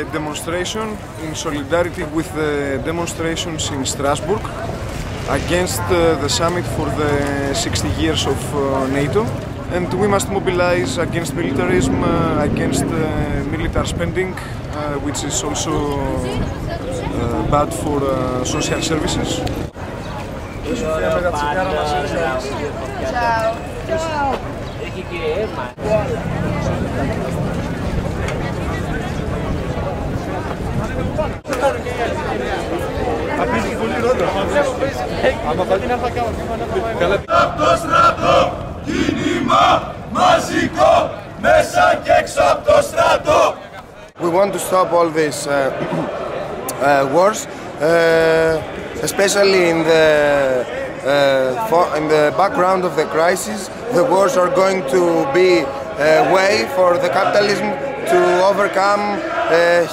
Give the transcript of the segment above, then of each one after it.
a demonstration in solidarity with the demonstrations in Strasbourg against the summit for the 60 years of NATO, and we must mobilize against militarism, against military spending, which is also bad for social services. Από το στρατό, κίνημα μαζικό, μέσα και έξω από το στρατό. We want to stop all these wars, especially in the background of the crisis. The wars are going to be a way for the capitalism to overcome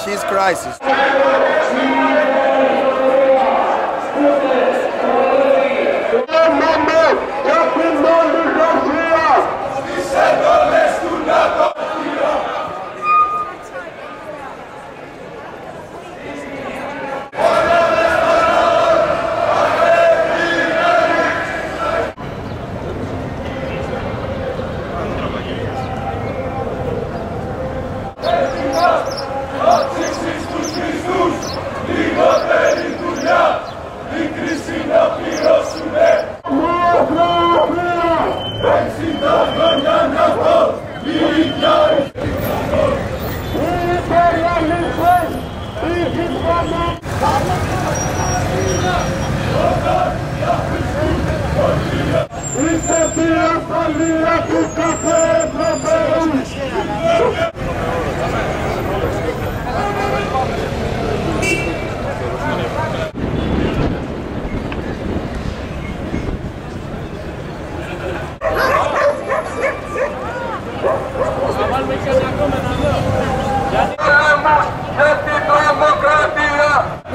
his crisis.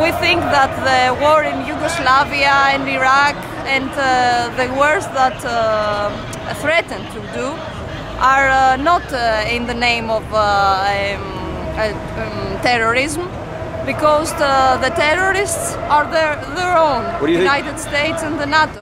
We think that the war in Yugoslavia and Iraq and the wars that threaten to do are not in the name of terrorism, because the terrorists are their own, the United States and the NATO.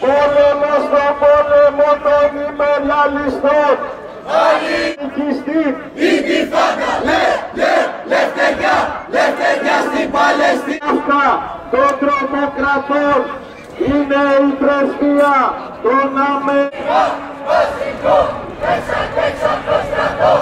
Πόλεμος στον πόλεμο των υπεριαλιστών. Νικιστή, νίκη φάγκα, λευτεριά, λευτεριά στην Παλαιστίνη. Αυτά των τρομοκρατών είναι η πρεσβεία των Αμερικών. Βασικό, μέσα και έξω από το στρατό.